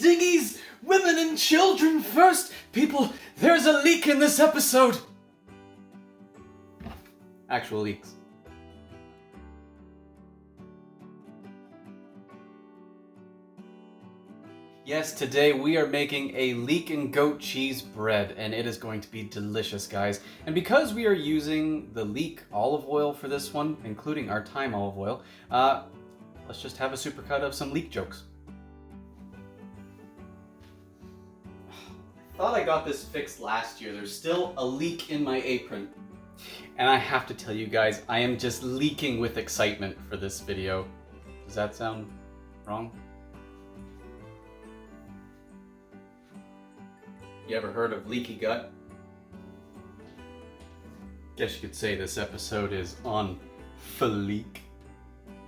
dinghies, women and children first. People, there's a leak in this episode. Actual leaks. Yes, today we are making a leek and goat cheese bread, and it is going to be delicious, guys. And because we are using the leek olive oil for this one, including our thyme olive oil, let's just have a supercut of some leek jokes. I thought I got this fixed last year. There's still a leak in my apron. And I have to tell you guys, I am just leaking with excitement for this video. Does that sound wrong? You ever heard of leaky gut? Guess you could say this episode is on fleek.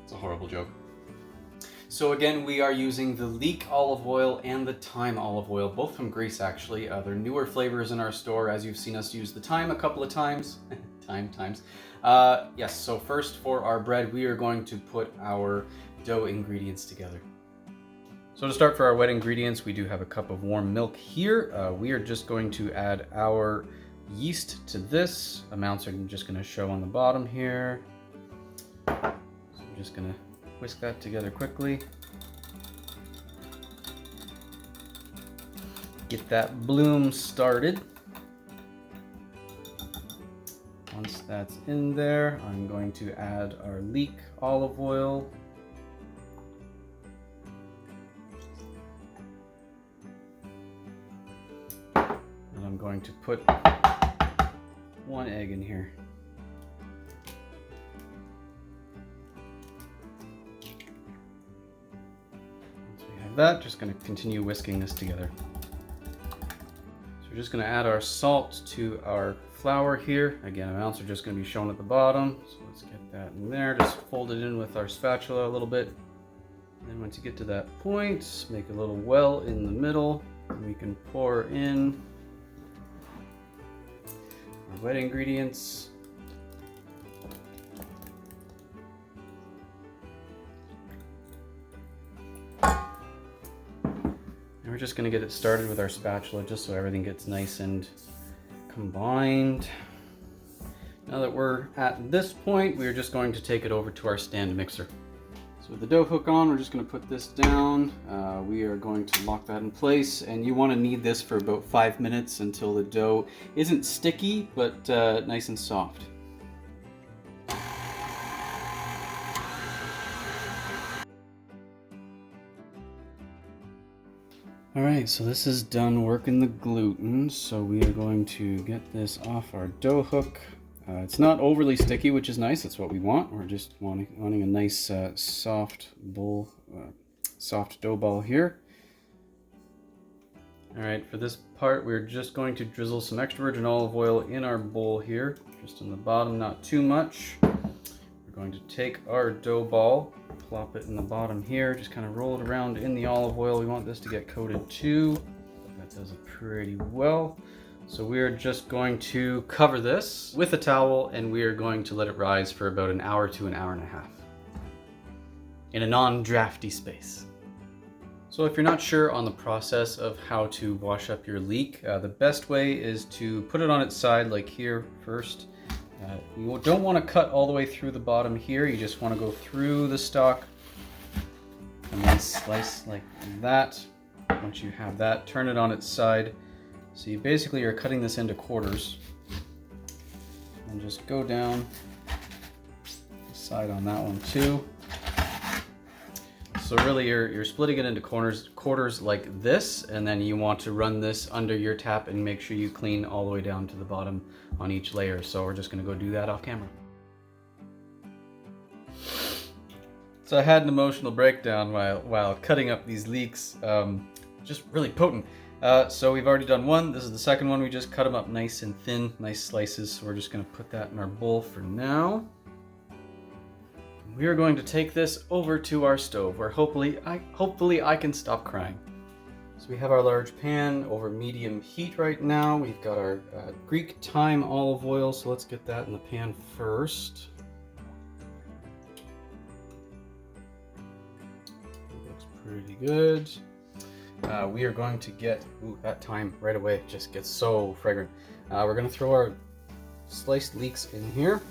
It's a horrible joke. So again, we are using the leek olive oil and the thyme olive oil, both from Greece actually. They're newer flavors in our store, as you've seen us use the thyme a couple of times. Yes, so first for our bread, we are going to put our dough ingredients together. So to start for our wet ingredients, we do have a cup of warm milk here. We are just going to add our yeast to this. Amounts are just going to show on the bottom here. So I'm just going to whisk that together quickly. Get that bloom started. Once that's in there, I'm going to add our leek olive oil. I'm going to put 1 egg in here. Once we have that, just going to continue whisking this together. So we're just going to add our salt to our flour here. Again, amounts are just going to be shown at the bottom. So let's get that in there. Just fold it in with our spatula a little bit. And then once you get to that point, make a little well in the middle. And we can pour in our wet ingredients. And we're just going to get it started with our spatula just so everything gets nice and combined. Now that we're at this point, we're just going to take it over to our stand mixer. So with the dough hook on, we're just going to put this down. We are going to lock that in place, and you want to knead this for about 5 minutes until the dough isn't sticky, but nice and soft. Alright, so this is done working the gluten, so we are going to get this off our dough hook. It's not overly sticky, which is nice. That's what we want. We're just wanting a nice soft dough ball here. All right, for this part, we're just going to drizzle some extra virgin olive oil in our bowl here, just in the bottom, not too much. We're going to take our dough ball, plop it in the bottom here, just kind of roll it around in the olive oil. We want this to get coated too. That does it pretty well. So we're just going to cover this with a towel, and we are going to let it rise for about an hour to an hour and a half in a non-drafty space. So if you're not sure on the process of how to wash up your leek, the best way is to put it on its side like here first. You don't want to cut all the way through the bottom here. You just want to go through the stalk and then slice like that. Once you have that, turn it on its side. So you basically are cutting this into quarters, and just go down the side on that one too. So really you're splitting it into quarters like this, and then you want to run this under your tap and make sure you clean all the way down to the bottom on each layer. So we're just going to go do that off camera. So I had an emotional breakdown while cutting up these leeks, just really potent. So we've already done one. This is the second one. We just cut them up nice and thin, nice slices. So we're just going to put that in our bowl for now. We are going to take this over to our stove, where hopefully I can stop crying. So we have our large pan over medium heat right now. We've got our Greek thyme olive oil. So let's get that in the pan first. Looks pretty good. we are going to get, ooh, that thyme right away just gets so fragrant. We're going to throw our sliced leeks in here.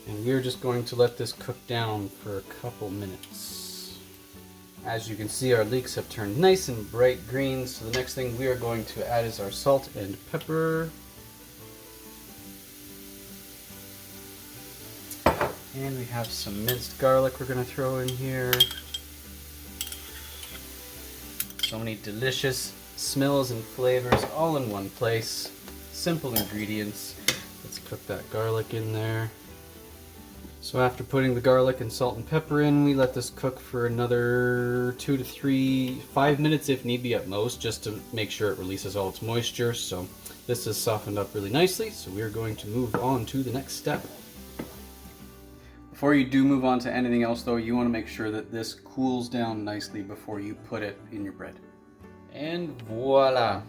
And we're just going to let this cook down for a couple minutes. As you can see, our leeks have turned nice and bright green, so the next thing we are going to add is our salt and pepper. And we have some minced garlic we're going to throw in here. So many delicious smells and flavors all in one place. Simple ingredients. Let's cook that garlic in there. So after putting the garlic and salt and pepper in, we let this cook for another 2 to 5 minutes if need be at most, just to make sure it releases all its moisture. So this is softened up really nicely, so we are going to move on to the next step. Before you do move on to anything else though, you want to make sure that this cools down nicely before you put it in your bread. And voila!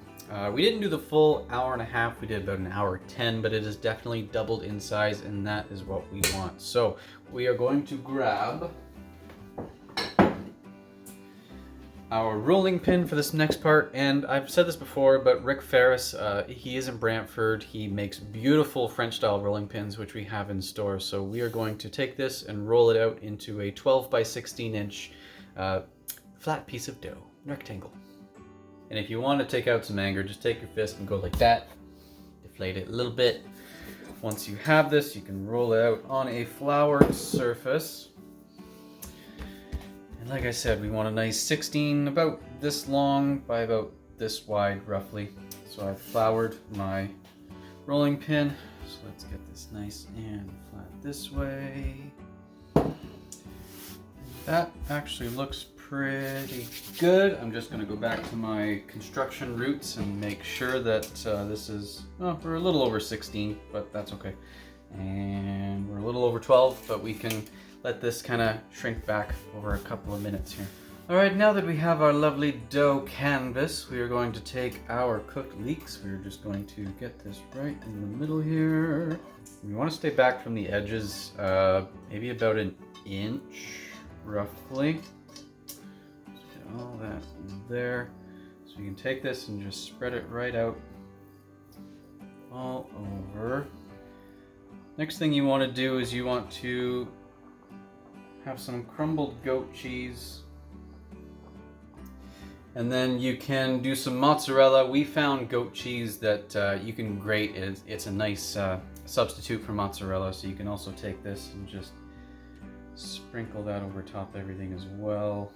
We didn't do the full hour and a half, we did about an hour 10, but it is definitely doubled in size, and that is what we want. So we are going to grab our rolling pin for this next part, and I've said this before, but Rick Ferris, he is in Brantford. He makes beautiful French style rolling pins, which we have in store. So we are going to take this and roll it out into a 12 by 16 inch flat piece of dough, rectangle. And if you want to take out some anger, just take your fist and go like that. Deflate it a little bit. Once you have this, you can roll it out on a floured surface. And like I said, we want a nice 16, about this long by about this wide roughly. So I've floured my rolling pin. So let's get this nice and flat this way. That actually looks pretty good. I'm just going to go back to my construction roots and make sure that this is, oh, we're a little over 16, but that's okay. And we're a little over 12, but we can let this kind of shrink back over a couple of minutes here. All right, now that we have our lovely dough canvas, we are going to take our cooked leeks. We're just going to get this right in the middle here. We want to stay back from the edges, maybe about an inch, roughly. All that there. So you can take this and just spread it right out all over. Next thing you want to do is you want to have some crumbled goat cheese. And then you can do some mozzarella. We found goat cheese that you can grate. It's a nice substitute for mozzarella. So you can also take this and just sprinkle that over top of everything as well.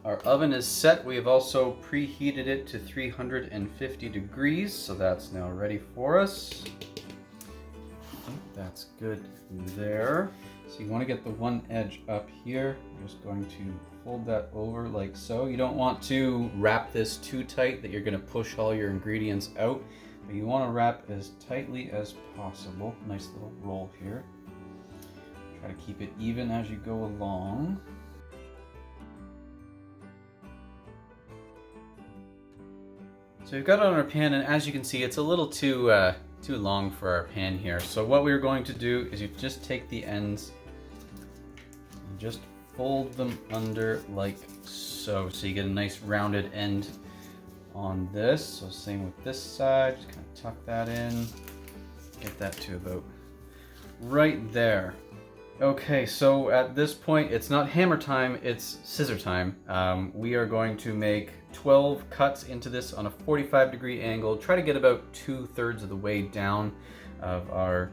Our oven is set. We have also preheated it to 350 degrees, so that's now ready for us. That's good there. So you want to get the one edge up here. I'm just going to fold that over like so. You don't want to wrap this too tight that you're going to push all your ingredients out, but you want to wrap as tightly as possible. Nice little roll here. Try to keep it even as you go along. So we've got it on our pan, and as you can see, it's a little too long for our pan here. So what we're going to do is you just take the ends and just fold them under like so. So you get a nice rounded end on this. So same with this side, just kind of tuck that in, get that to about right there. Okay, so at this point, it's not hammer time, it's scissor time. We are going to make 12 cuts into this on a 45-degree angle. Try to get about 2/3 of the way down of our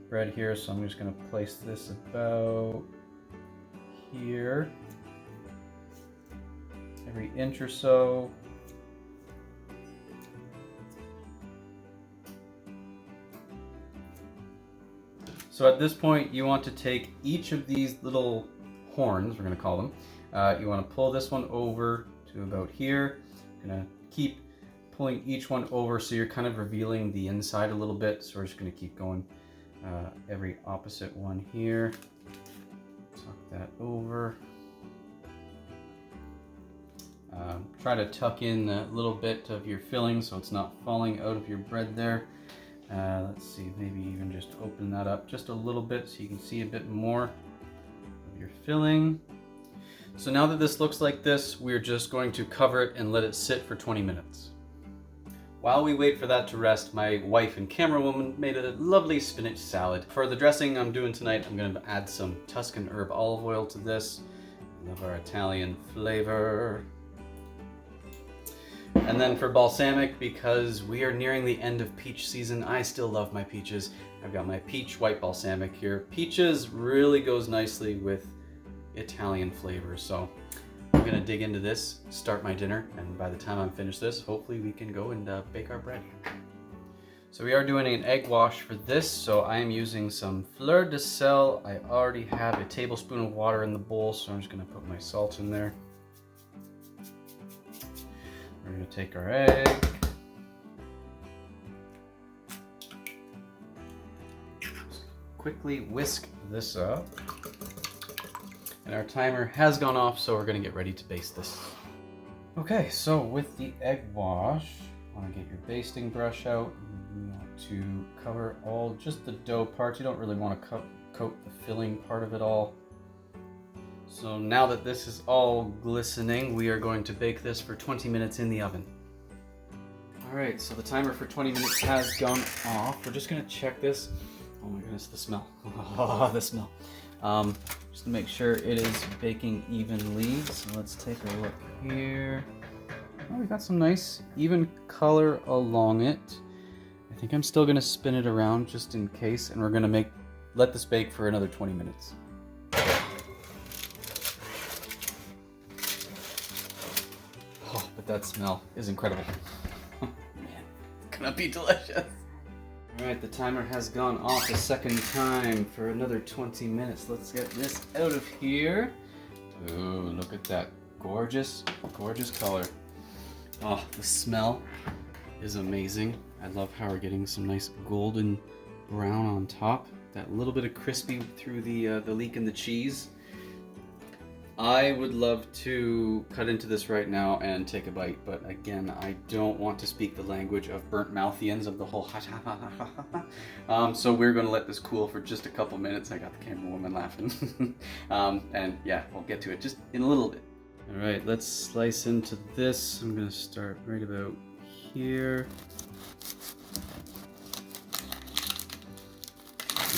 bread here. So I'm just going to place this about here, every inch or so. So at this point, you want to take each of these little horns, we're going to call them, you want to pull this one over to about here. You're going to keep pulling each one over so you're kind of revealing the inside a little bit. So we're just going to keep going every opposite one here. Tuck that over. Try to tuck in that little bit of your filling so it's not falling out of your bread there. Let's see, maybe even just open that up just a little bit so you can see a bit more of your filling. So now that this looks like this, we're just going to cover it and let it sit for 20 minutes. While we wait for that to rest, my wife and camera woman made a lovely spinach salad. For the dressing I'm doing tonight, I'm going to add some Tuscan herb olive oil to this. I love our Italian flavor. And then for balsamic, because we are nearing the end of peach season, I still love my peaches. I've got my peach white balsamic here. Peaches really goes nicely with Italian flavors, so I'm gonna dig into this, start my dinner, and by the time I'm finished this, hopefully we can go and bake our bread. So we are doing an egg wash for this, so I am using some fleur de sel. I already have a tablespoon of water in the bowl, so I'm just gonna put my salt in there. We're gonna take our egg. Quickly whisk this up. And our timer has gone off, so we're gonna get ready to baste this. Okay, so with the egg wash, you wanna get your basting brush out. You want to cover just the dough parts. You don't really wanna coat the filling part of it all. So now that this is all glistening, we are going to bake this for 20 minutes in the oven. All right, so the timer for 20 minutes has gone off. We're just gonna check this. Oh my goodness, the smell. Oh, the smell. Just to make sure it is baking evenly. So let's take a look here. Oh, we got some nice even color along it. I think I'm still gonna spin it around just in case, and we're gonna let this bake for another 20 minutes. Oh, but that smell is incredible. Man, it's gonna be delicious. Alright, the timer has gone off a second time for another 20 minutes. Let's get this out of here. Ooh, look at that gorgeous, gorgeous color. Oh, the smell is amazing. I love how we're getting some nice golden brown on top. That little bit of crispy through the leek and the cheese. I would love to cut into this right now and take a bite, but again, I don't want to speak the language of burnt mouthians of the whole so we're going to let this cool for just a couple minutes. I got the camera woman laughing. And yeah, we'll get to it just in a little bit. All right, let's slice into this. I'm going to start right about here.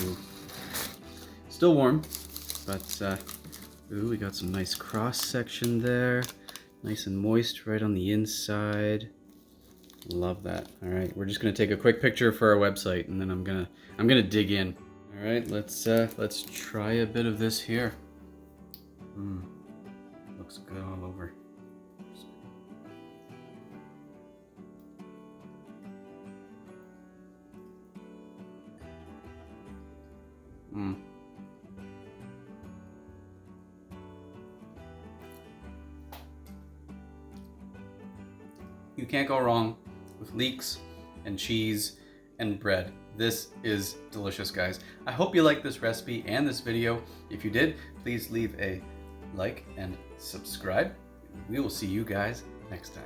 Ooh. Still warm, but ooh, we got some nice cross section there. Nice and moist right on the inside. Love that. All right, we're just gonna take a quick picture for our website, and then I'm gonna dig in. All right, let's try a bit of this here. Looks good all over. You can't go wrong with leeks and cheese and bread. This is delicious, guys. I hope you liked this recipe and this video. If you did, please leave a like and subscribe. We will see you guys next time.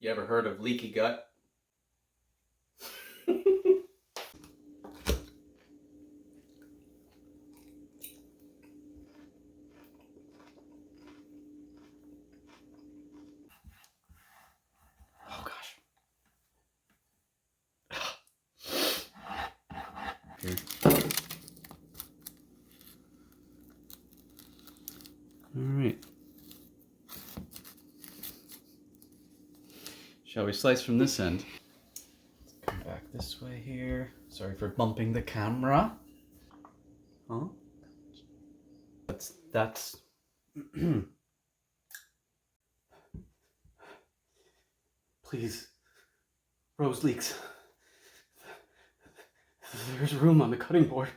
You ever heard of leaky gut? Oh gosh. Okay. All right. Shall we slice from this end? Let's come back this way here. Sorry for bumping the camera. Huh? That's Please, Rose Leeks. There's room on the cutting board.